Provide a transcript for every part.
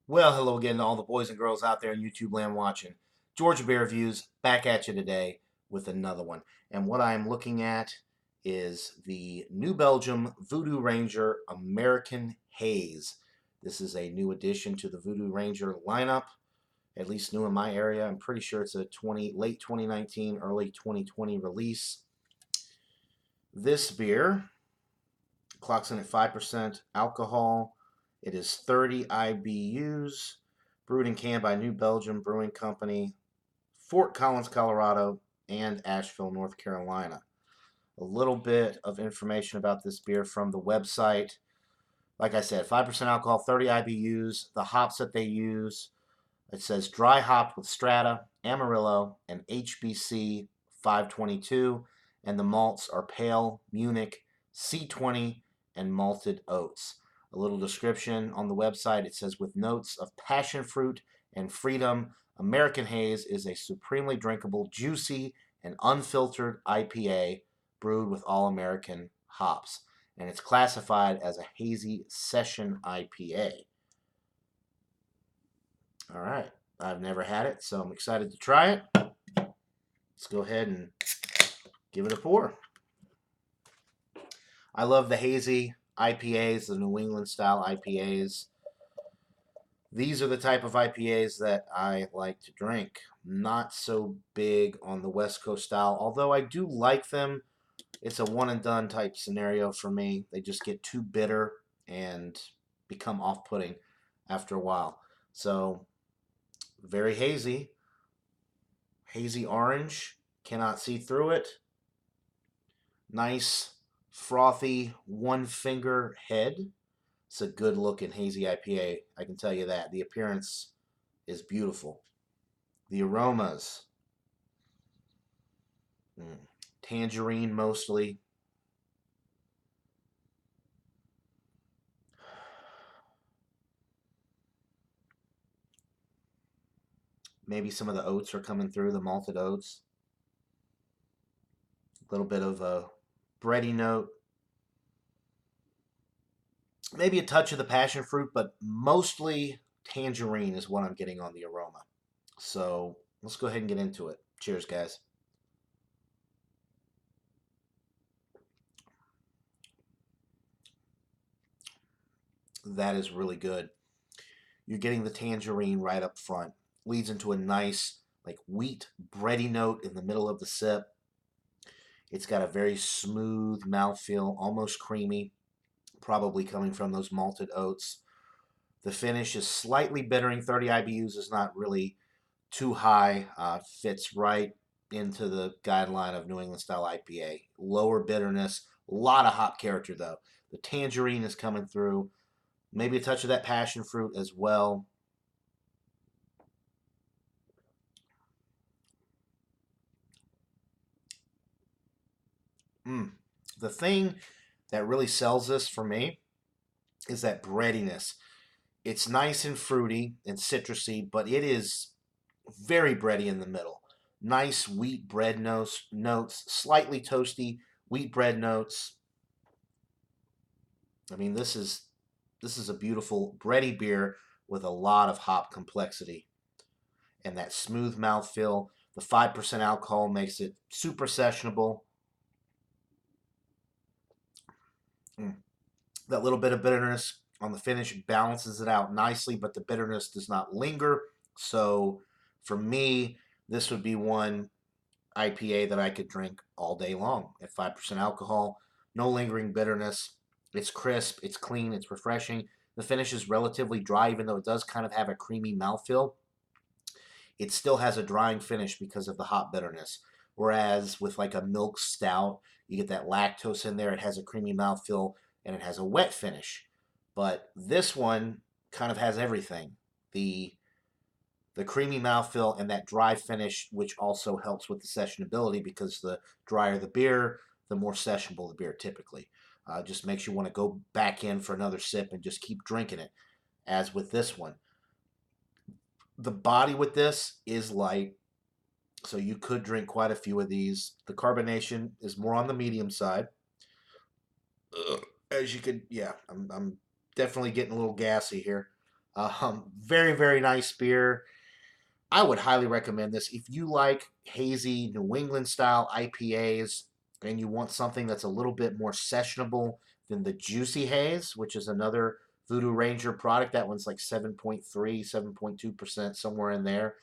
Well, hello again to all the boys and girls out there in YouTube land watching. Georgia Beer Reviews back at you today with another one. And what I'm looking at is the New Belgium Voodoo Ranger American Haze. This is a new addition to the Voodoo Ranger lineup, at least new in my area. I'm pretty sure it's a late 2019, early 2020 release. This beer clocks in at 5% alcohol. It is 30 IBUs, brewed and canned by New Belgium Brewing Company, Fort Collins, Colorado, and Asheville, North Carolina. A little bit of information about this beer from the website. Like I said, 5% alcohol, 30 IBUs. The hops that they use, it says dry hopped with Strata, Amarillo, and HBC 522. And the malts are pale, Munich, C20, and malted oats. A little description on the website. It says, with notes of passion fruit and freedom, American Haze is a supremely drinkable, juicy, and unfiltered IPA brewed with all American hops. And it's classified as a hazy session IPA. All right. I've never had it, so I'm excited to try it. Let's go ahead and give it a pour. I love the hazy IPAs, the New England style IPAs. These are the type of IPAs that I like to drink. Not so big on the West Coast style, although I do like them. It's a one and done type scenario for me. They just get too bitter and become off-putting after a while. So, very hazy. Hazy orange. Cannot see through it. Nice, frothy, one finger head. It's a good looking hazy IPA, I can tell you that. The appearance is beautiful. The aromas, tangerine mostly. Maybe some of the oats are coming through, the malted oats. A little bit of a bready note. Maybe a touch of the passion fruit, but mostly tangerine is what I'm getting on the aroma. So let's go ahead and get into it. Cheers, guys. That is really good. You're getting the tangerine right up front. Leads into a nice, like, wheat bready note in the middle of the sip. It's got a very smooth mouthfeel, almost creamy, probably coming from those malted oats. The finish is slightly bittering. 30 IBUs is not really too high. Fits right into the guideline of New England style IPA. Lower bitterness, a lot of hop character though. The tangerine is coming through. Maybe a touch of that passion fruit as well. The thing that really sells this for me is that breadiness. It's nice and fruity and citrusy, but it is very bready in the middle. Nice wheat bread notes, slightly toasty wheat bread notes. I mean, this is a beautiful bready beer with a lot of hop complexity and that smooth mouthfeel. The 5% alcohol makes it super sessionable. That little bit of bitterness on the finish balances it out nicely, but the bitterness does not linger. So for me, this would be one IPA that I could drink all day long at 5% alcohol. No lingering bitterness. It's crisp, it's clean, it's refreshing. The finish is relatively dry, even though it does kind of have a creamy mouthfeel. It still has a drying finish because of the hop bitterness. Whereas with like a milk stout, you get that lactose in there. It has a creamy mouthfeel and it has a wet finish. But this one kind of has everything. The creamy mouthfeel and that dry finish, which also helps with the sessionability because the drier the beer, the more sessionable the beer typically. Just makes you want to go back in for another sip and just keep drinking it, as with this one. The body with this is light, so you could drink quite a few of these. The carbonation is more on the medium side. As you could, yeah, I'm definitely getting a little gassy here. Very, very nice beer. I would highly recommend this. If you like hazy New England style IPAs and you want something that's a little bit more sessionable than the Juicy Haze, which is another Voodoo Ranger product, that one's like 7.3, 7.2%, somewhere in there.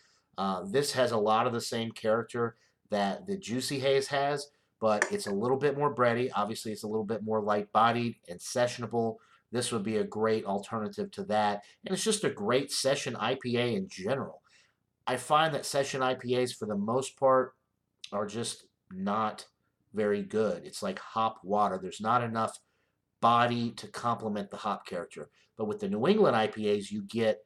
This has a lot of the same character that the Juicy Haze has, but it's a little bit more bready. Obviously, it's a little bit more light bodied and sessionable. This would be a great alternative to that. And it's just a great session IPA in general. I find that session IPAs, for the most part, are just not very good. It's like hop water. There's not enough body to complement the hop character. But with the New England IPAs, you get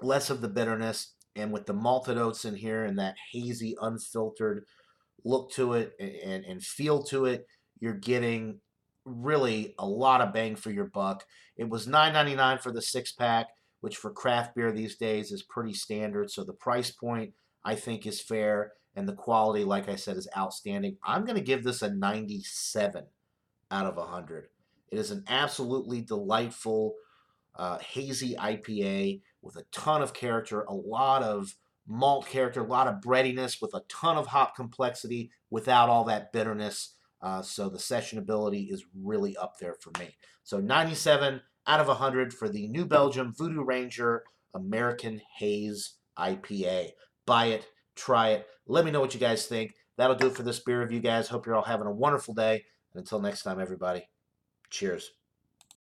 less of the bitterness, and with the malted oats in here and that hazy, unfiltered look to it and feel to it, you're getting really a lot of bang for your buck. It was $9.99 for the 6 pack, which for craft beer these days is pretty standard. So the price point I think is fair, and the quality, like I said, is outstanding. I'm going to give this a 97 out of 100. It is an absolutely delightful hazy IPA with a ton of character, a lot of malt character, a lot of breadiness with a ton of hop complexity without all that bitterness. So the sessionability is really up there for me. So 97 out of 100 for the New Belgium Voodoo Ranger American Haze IPA. Buy it, try it. Let me know what you guys think. That'll do it for this beer review, guys. Hope you're all having a wonderful day. And until next time, everybody, cheers.